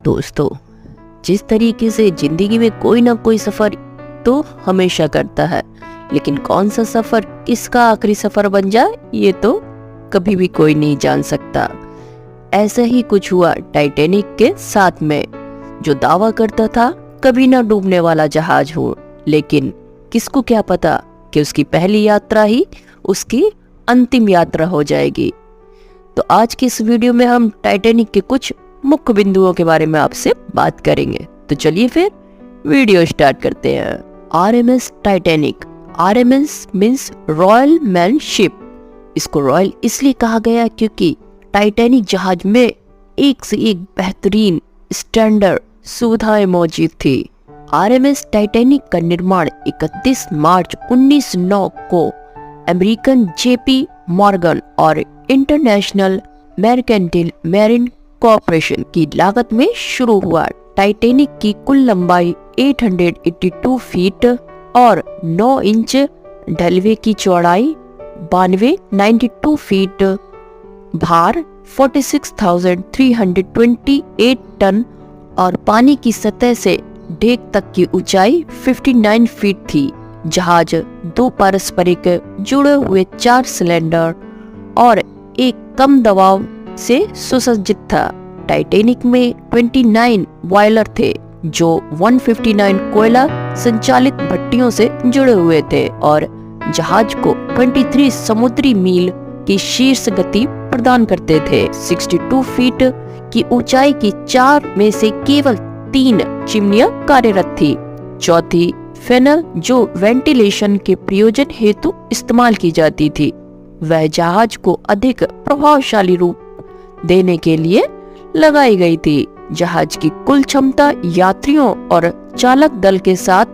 दोस्तों, जिस तरीके से जिंदगी में कोई ना कोई सफर तो हमेशा करता है, लेकिन कौन सा सफर किसका आखिरी सफर बन जाए ये तो कभी भी कोई नहीं जान सकता। ऐसा ही कुछ हुआ टाइटैनिक के साथ में, जो दावा करता था कभी ना डूबने वाला जहाज हो, लेकिन किसको क्या पता कि उसकी पहली यात्रा ही उसकी अंतिम यात्रा हो जाएगी। तो आज की इस वीडियो में हम टाइटैनिक के कुछ मुख्य बिंदुओं के बारे में आपसे बात करेंगे। तो चलिए फिर वीडियो स्टार्ट करते हैं। RMS Titanic. RMS means royal man ship. इसको रॉयल इसलिए कहा गया क्योंकि टाइटैनिक जहाज में एक से एक बेहतरीन स्टैंडर्ड सुविधाएं मौजूद थी। आरएमएस टाइटैनिक का निर्माण 31 मार्च 1909 को अमेरिकन जेपी मॉर्गन और इंटरनेशनल मैर्केंटाइल मैरीन कॉर्पोरेशन की लागत में शुरू हुआ। टाइटैनिक की कुल लंबाई 882 फीट और 9 इंच, ढलवे की चौड़ाई 92 फीट, भार 46,328 टन और पानी की सतह से डेक तक की ऊंचाई 59 फीट थी। जहाज 2 पारस्परिक जुड़े हुए 4 सिलेंडर और एक कम दबाव से सुसज्जित था। टाइटैनिक में 29 बॉयलर थे जो 159 कोयला संचालित भट्टियों से जुड़े हुए थे और जहाज को 23 समुद्री मील की शीर्ष गति प्रदान करते थे। 62 फीट की ऊंचाई की 4 में से केवल 3 चिमनियां कार्यरत थी। चौथी फेनल, जो वेंटिलेशन के प्रयोजन हेतु इस्तेमाल की जाती थी, वह जहाज को अधिक प्रभावशाली रूप देने के लिए लगाई गई थी। जहाज की कुल क्षमता यात्रियों और चालक दल के साथ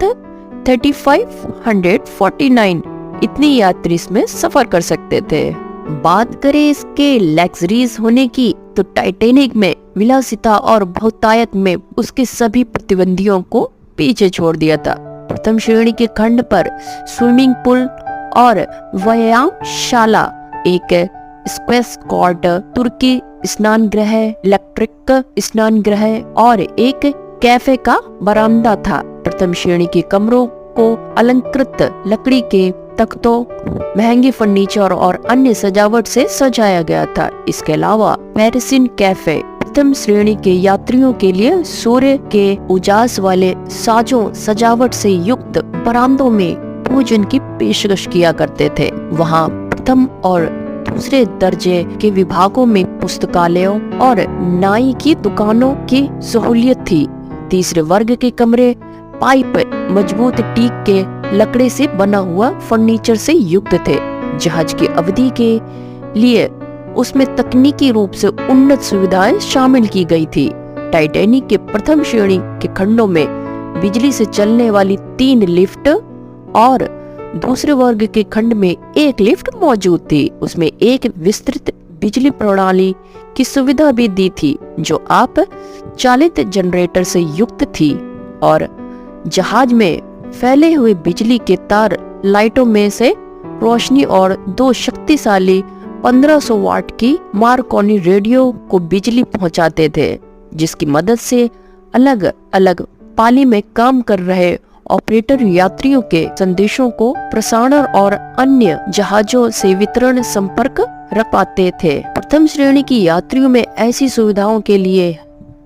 3549 इतनी यात्री इसमें सफर कर सकते थे। बात करें इसके लग्जरीज होने की, तो टाइटैनिक में विलासिता और बहुतायत में उसके सभी प्रतिबंधियों को पीछे छोड़ दिया था। प्रथम श्रेणी के खंड पर स्विमिंग पूल और व्यायामशाला, एक स्क्वैश कोर्ट, तुर्की स्नान गृह, इलेक्ट्रिक स्नान गृह और एक कैफे का बरामदा था। प्रथम श्रेणी के कमरों को अलंकृत लकड़ी के तख्तों, महंगे फर्नीचर और अन्य सजावट से सजाया गया था। इसके अलावा पेरिसियन कैफे प्रथम श्रेणी के यात्रियों के लिए सूर्य के उजास वाले साजों सजावट से युक्त बरामदों में भोजन की पेशकश किया करते थे। वहाँ प्रथम और दूसरे दर्जे के विभागों में पुस्तकालयों और नाई की दुकानों की सहूलियत थी। तीसरे वर्ग के कमरे पाइप मजबूत टीक के लकड़े से बना हुआ फर्नीचर से युक्त थे। जहाज की अवधि के लिए उसमें तकनीकी रूप से उन्नत सुविधाएं शामिल की गई थी। टाइटैनिक के प्रथम श्रेणी के खंडों में बिजली से चलने वाली 3 लिफ्ट और दूसरे वर्ग के खंड में 1 लिफ्ट मौजूद थी। उसमें एक विस्तृत बिजली प्रणाली की सुविधा भी दी थी, जो आप चालित जनरेटर से युक्त थी और जहाज में फैले हुए बिजली के तार लाइटों में से रोशनी और 2 शक्तिशाली 1500 वाट की मार्कोनी रेडियो को बिजली पहुंचाते थे, जिसकी मदद से अलग अलग पाली में काम कर रहे ऑपरेटर यात्रियों के संदेशों को प्रसारण और अन्य जहाजों से वितरण संपर्क रख पाते थे। प्रथम श्रेणी की यात्रियों में ऐसी सुविधाओं के लिए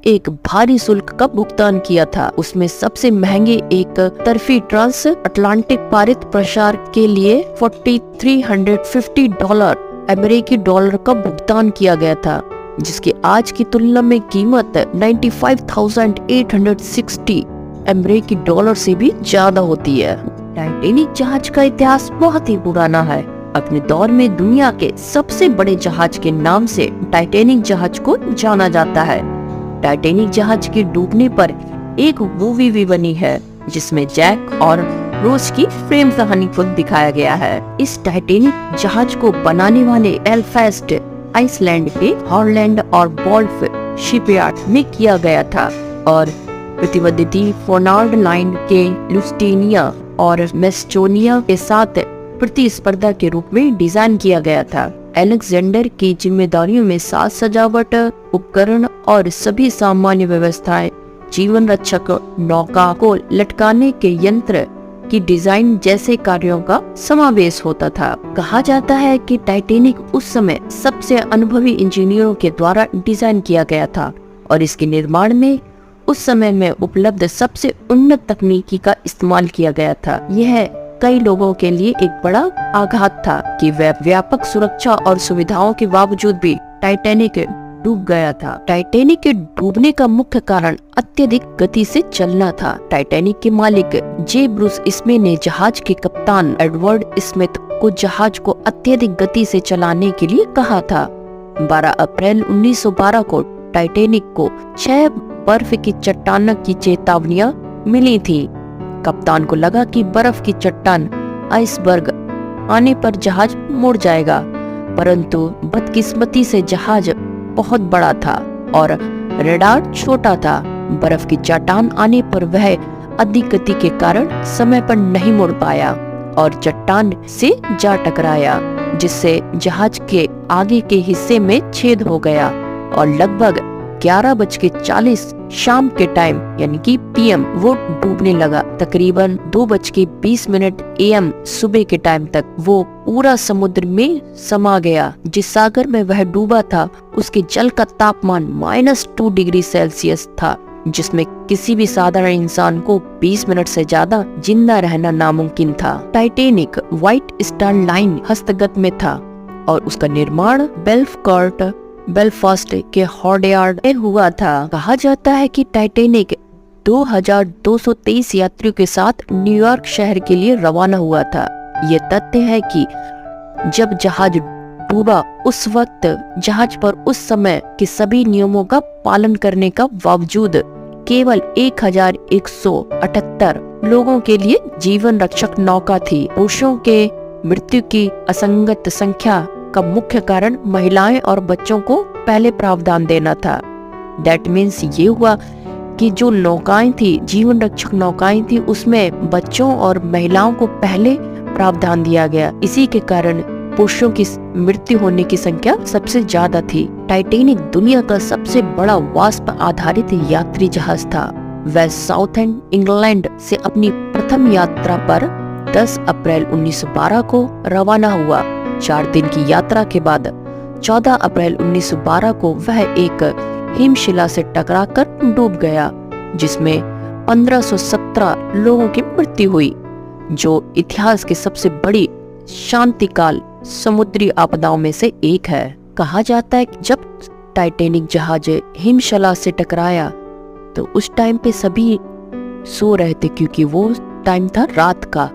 एक भारी शुल्क का भुगतान किया था। उसमें सबसे महंगे एक तरफी ट्रांस अटलांटिक पारित प्रसार के लिए $4,350 अमेरिकी डॉलर का भुगतान किया गया था, जिसकी आज की तुलना में कीमत 95,860 अमेरिकी डॉलर से भी ज्यादा होती है। टाइटैनिक जहाज का इतिहास बहुत ही पुराना है। अपने दौर में दुनिया के सबसे बड़े जहाज के नाम से टाइटैनिक जहाज को जाना जाता है। टाइटैनिक जहाज के डूबने पर एक मूवी भी बनी है, जिसमें जैक और रोज की प्रेम कहानी को दिखाया गया है। इस टाइटैनिक जहाज को बनाने वाले बेलफास्ट आइसलैंड के हॉलैंड और बॉल्फ शिपयार्ड में किया गया था और प्रतिद्वंदी फोनार्ड लाइन के लुस्टेनिया और मेस्टोनिया के साथ प्रतिस्पर्धा के रूप में डिजाइन किया गया था। अलेक्जेंडर की जिम्मेदारियों में साज सजावट, उपकरण और सभी सामान्य व्यवस्थाएं, जीवन रक्षक नौका को लटकाने के यंत्र की डिजाइन जैसे कार्यों का समावेश होता था। कहा जाता है कि टाइटैनिक उस समय सबसे अनुभवी इंजीनियरों के द्वारा डिजाइन किया गया था और इसके निर्माण में उस समय में उपलब्ध सबसे उन्नत तकनीकी का इस्तेमाल किया गया था। यह कई लोगों के लिए एक बड़ा आघात था कि वह व्यापक सुरक्षा और सुविधाओं के बावजूद भी टाइटैनिक डूब गया था। टाइटैनिक के डूबने का मुख्य कारण अत्यधिक गति से चलना था। टाइटैनिक के मालिक जे ब्रूस स्मे ने जहाज के कप्तान एडवर्ड स्मिथ को जहाज को अत्यधिक गति से चलाने के लिए कहा था। 12 अप्रैल 1912 को टाइटैनिक को 6 बर्फ की चट्टानों की चेतावनियां मिली थी। कप्तान को लगा कि बर्फ की चट्टान आइसबर्ग आने पर जहाज मुड़ जाएगा, परंतु बदकिस्मती से जहाज बहुत बड़ा था और रडार छोटा था। बर्फ की चट्टान आने पर वह अधिक गति के कारण समय पर नहीं मुड़ पाया और चट्टान से जा टकराया, जिससे जहाज के आगे के हिस्से में छेद हो गया और लगभग 11:40 शाम के टाइम यानी कि PM वो डूबने लगा। तकरीबन 2:20 AM सुबह के टाइम तक वो पूरा समुद्र में समा गया। जिस सागर में वह डूबा था उसके जल का तापमान -2 डिग्री सेल्सियस था, जिसमें किसी भी साधारण इंसान को 20 मिनट से ज्यादा जिंदा रहना नामुमकिन था। टाइटैनिक व्हाइट स्टार लाइन हस्तगत में था और उसका निर्माण बेलफास्ट के हॉर्डयार्ड में हुआ था। कहा जाता है कि टाइटैनिक 2223 यात्रियों के साथ न्यूयॉर्क शहर के लिए रवाना हुआ था। ये तथ्य है कि जब जहाज डूबा उस वक्त जहाज पर उस समय के सभी नियमों का पालन करने का बावजूद केवल 1178 लोगों के लिए जीवन रक्षक नौका थी। पुरुषों के मृत्यु की असंगत संख्या का मुख्य कारण महिलाएं और बच्चों को पहले प्रावधान देना था। दैट मीन्स ये हुआ कि जो नौकाएं थी, जीवन रक्षक नौकाएं थी, उसमें बच्चों और महिलाओं को पहले प्रावधान दिया गया। इसी के कारण पुरुषों की मृत्यु होने की संख्या सबसे ज्यादा थी। टाइटैनिक दुनिया का सबसे बड़ा वाष्प आधारित यात्री जहाज था। वह साउथर्न इंग्लैंड से अपनी प्रथम यात्रा पर 10 अप्रैल 1912 को रवाना हुआ। 4 दिन की यात्रा के बाद 14 अप्रैल 1912 को वह एक हिमशिला से टकराकर डूब गया, जिसमें 1517 लोगों की मृत्यु हुई, जो इतिहास की सबसे बड़ी शांतिकाल समुद्री आपदाओं में से एक है। कहा जाता है कि जब टाइटैनिक जहाज हिमशिला से टकराया तो उस टाइम पे सभी सो रहे थे, क्योंकि वो टाइम था रात का,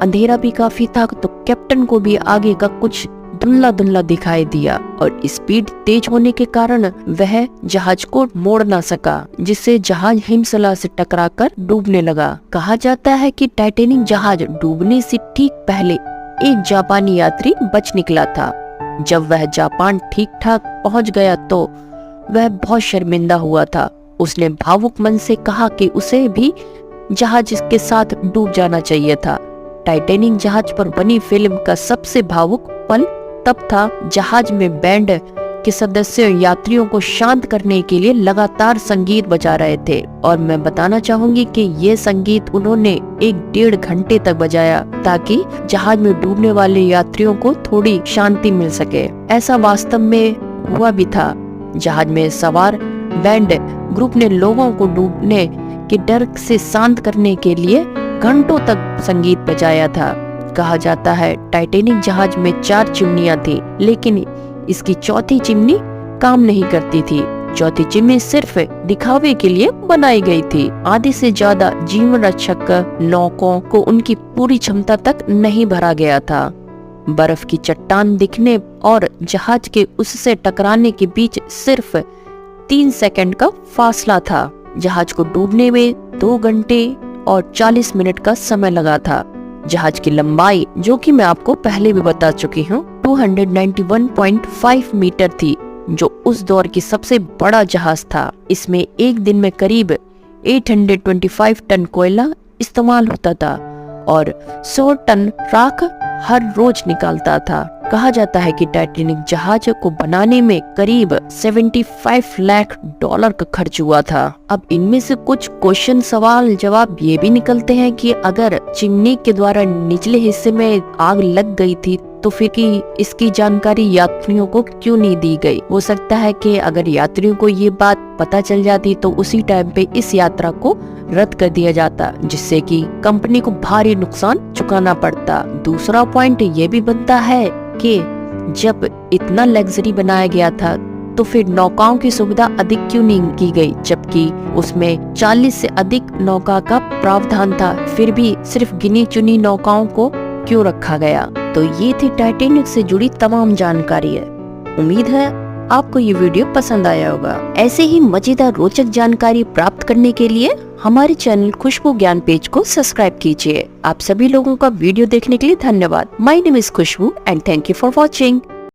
अंधेरा भी काफी था, तो कैप्टन को भी आगे का कुछ धुंधला धुंधला दिखाई दिया और स्पीड तेज होने के कारण वह जहाज को मोड़ ना सका, जिससे जहाज हिमशिला से टकराकर डूबने लगा। कहा जाता है कि टाइटैनिक जहाज डूबने से ठीक पहले एक जापानी यात्री बच निकला था। जब वह जापान ठीक ठाक पहुंच गया तो वह बहुत शर्मिंदा हुआ था। उसने भावुक मन से कहा कि उसे भी जहाज के साथ डूब जाना चाहिए था। टाइटैनिक जहाज पर बनी फिल्म का सबसे भावुक पल तब था जहाज में बैंड के सदस्य यात्रियों को शांत करने के लिए लगातार संगीत बजा रहे थे, और मैं बताना चाहूंगी कि ये संगीत उन्होंने 1-1.5 घंटे तक बजाया ताकि जहाज में डूबने वाले यात्रियों को थोड़ी शांति मिल सके। ऐसा वास्तव में हुआ भी था। जहाज में सवार बैंड ग्रुप ने लोगों को डूबने के डर से शांत करने के लिए घंटों तक संगीत बजाया था। कहा जाता है टाइटैनिक जहाज में 4 चिमनियां थी, लेकिन इसकी चौथी चिमनी काम नहीं करती थी। चौथी चिमनी सिर्फ दिखावे के लिए बनाई गई थी। आधे से ज्यादा जीवन रक्षक नौकों को उनकी पूरी क्षमता तक नहीं भरा गया था। बर्फ की चट्टान दिखने और जहाज के उससे टकराने के बीच सिर्फ 3 सेकंड का फासला था। जहाज को डूबने में 2 घंटे और 40 मिनट का समय लगा था। जहाज की लंबाई, जो कि मैं आपको पहले भी बता चुकी हूँ, 291.5 मीटर थी, जो उस दौर की सबसे बड़ा जहाज था। इसमें एक दिन में करीब 825 टन कोयला इस्तेमाल होता था और 100 टन राख हर रोज निकालता था। कहा जाता है कि टाइटैनिक जहाज को बनाने में करीब 75 लाख डॉलर का खर्च हुआ था। अब इनमें से कुछ क्वेश्चन सवाल जवाब ये भी निकलते हैं कि अगर चिमनी के द्वारा निचले हिस्से में आग लग गई थी तो फिर की इसकी जानकारी यात्रियों को क्यों नहीं दी गई। हो सकता है कि अगर यात्रियों को ये बात पता चल जाती तो उसी टाइम पे इस यात्रा को रद्द कर दिया जाता, जिससे कि कंपनी को भारी नुकसान चुकाना पड़ता। दूसरा पॉइंट ये भी बनता है कि जब इतना लग्जरी बनाया गया था तो फिर नौकाओं की सुविधा अधिक क्यों नहीं की गई, जबकि उसमें 40 से अधिक नौका का प्रावधान था, फिर भी सिर्फ गिनी चुनी नौकाओं को क्यों रखा गया। तो ये थी टाइटैनिक से जुड़ी तमाम जानकारी है। उम्मीद है आपको ये वीडियो पसंद आया होगा। ऐसे ही मजेदार रोचक जानकारी प्राप्त करने के लिए हमारे चैनल खुशबू ज्ञान पेज को सब्सक्राइब कीजिए। आप सभी लोगों का वीडियो देखने के लिए धन्यवाद। My name is Khushboo and thank you for watching.